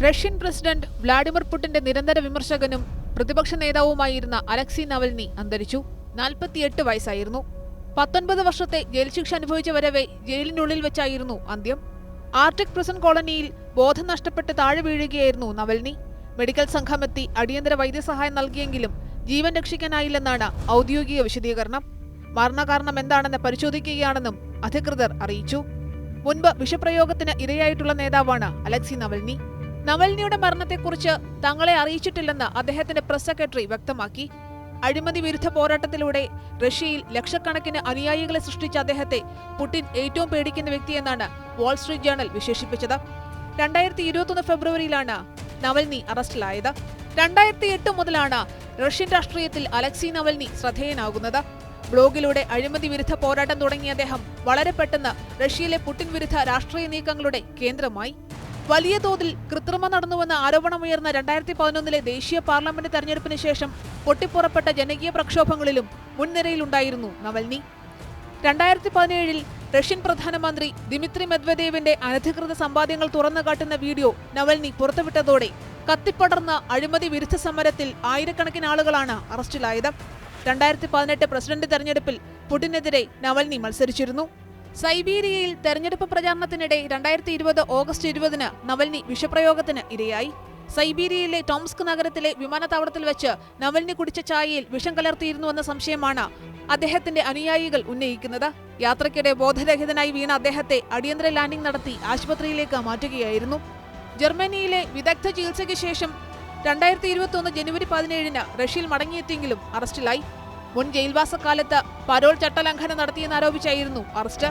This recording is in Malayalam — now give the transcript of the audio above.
റഷ്യൻ പ്രസിഡന്റ് വ്ളാഡിമിർ പുടിന്റെ നിരന്തര വിമർശകനും പ്രതിപക്ഷ നേതാവുമായിരുന്ന അലക്സി നവൽനി അന്തരിച്ചു. 48 വയസ്സായിരുന്നു. 19 വർഷത്തെ ജയിൽ ശിക്ഷ അനുഭവിച്ച വരവെ ജയിലിനുള്ളിൽ വെച്ചായിരുന്നു അന്ത്യം. ആർട്ടിക് പ്രിസൺ കോളനിയിൽ ബോധം നഷ്ടപ്പെട്ട് താഴെ വീഴുകയായിരുന്നു നവൽനി. മെഡിക്കൽ സംഘമെത്തി അടിയന്തര വൈദ്യസഹായം നൽകിയെങ്കിലും ജീവൻ രക്ഷിക്കാനായില്ലെന്നാണ് ഔദ്യോഗിക വിശദീകരണം. മരണകാരണം എന്താണെന്ന് പരിശോധിക്കുകയാണെന്നും അധികൃതർ അറിയിച്ചു. മുൻപ് വിഷപ്രയോഗത്തിന് ഇരയായിട്ടുള്ള നേതാവാണ് അലക്സി നവൽനി. നവൽനിയുടെ മരണത്തെക്കുറിച്ച് തങ്ങളെ അറിയിച്ചിട്ടില്ലെന്ന് അദ്ദേഹത്തിന്റെ പ്രസ് സെക്രട്ടറി വ്യക്തമാക്കി. അഴിമതി വിരുദ്ധ പോരാട്ടത്തിലൂടെ റഷ്യയിൽ ലക്ഷക്കണക്കിന് അനുയായികളെ സൃഷ്ടിച്ച അദ്ദേഹത്തെ പുടിൻ ഏറ്റവും പേടിക്കുന്ന വ്യക്തിയെന്നാണ് വാൾസ്ട്രീറ്റ് ജേണൽ വിശേഷിപ്പിച്ചത്. 2021 ഫെബ്രുവരിയിലാണ് നവൽനി അറസ്റ്റിലായത്. 2008 മുതലാണ് റഷ്യൻ രാഷ്ട്രീയത്തിൽ അലക്സി നവൽനി ശ്രദ്ധേയനാകുന്നത്. ബ്ലോഗിലൂടെ അഴിമതി വിരുദ്ധ പോരാട്ടം തുടങ്ങിയ അദ്ദേഹം വളരെ പെട്ടെന്ന് റഷ്യയിലെ പുടിൻ വിരുദ്ധ രാഷ്ട്രീയ നീക്കങ്ങളുടെ കേന്ദ്രമായി. വലിയ തോതിൽ കൃത്രിമം നടന്നുവെന്ന ആരോപണമുയർന്ന 2011 ദേശീയ പാർലമെന്റ് തെരഞ്ഞെടുപ്പിന് ശേഷം പൊട്ടിപ്പുറപ്പെട്ട ജനകീയ പ്രക്ഷോഭങ്ങളിലും മുൻനിരയിലുണ്ടായിരുന്നു നവൽനി. 2017 റഷ്യൻ പ്രധാനമന്ത്രി ദിമിത്രി മെദ്വദേവിന്റെ അനധികൃത സമ്പാദ്യങ്ങൾ തുറന്നുകാട്ടുന്ന വീഡിയോ നവൽനി പുറത്തുവിട്ടതോടെ കത്തിപ്പടർന്ന അഴിമതി വിരുദ്ധ സമരത്തിൽ ആയിരക്കണക്കിന് ആളുകളാണ് അറസ്റ്റിലായത്. 2018 പ്രസിഡന്റ് തെരഞ്ഞെടുപ്പിൽ പുടിനെതിരെ നവൽനി മത്സരിച്ചിരുന്നു. സൈബീരിയയിൽ തെരഞ്ഞെടുപ്പ് പ്രചാരണത്തിനിടെ 2020 ഓഗസ്റ്റ് 20 നവൽനി വിഷപ്രയോഗത്തിന് ഇരയായി. സൈബീരിയയിലെ ടോംസ്ക് നഗരത്തിലെ വിമാനത്താവളത്തിൽ വെച്ച് നവൽനി കുടിച്ച ചായയിൽ വിഷം കലർത്തിയിരുന്നുവെന്ന സംശയമാണ് അദ്ദേഹത്തിന്റെ അനുയായികൾ ഉന്നയിക്കുന്നത്. യാത്രയ്ക്കിടെ ബോധരഹിതനായി വീണ അദ്ദേഹത്തെ അടിയന്തര ലാൻഡിംഗ് നടത്തി ആശുപത്രിയിലേക്ക് മാറ്റുകയായിരുന്നു. ജർമ്മനിയിലെ വിദഗ്ധ ചികിത്സയ്ക്ക് ശേഷം 2021 ജനുവരി 17 റഷ്യയിൽ മടങ്ങിയെത്തിയെങ്കിലും അറസ്റ്റിലായി. മുൻ ജയിൽവാസക്കാലത്ത് പരോൾ ചട്ടലംഘനം നടത്തിയെന്നാരോപിച്ചായിരുന്നു അറസ്റ്റ്.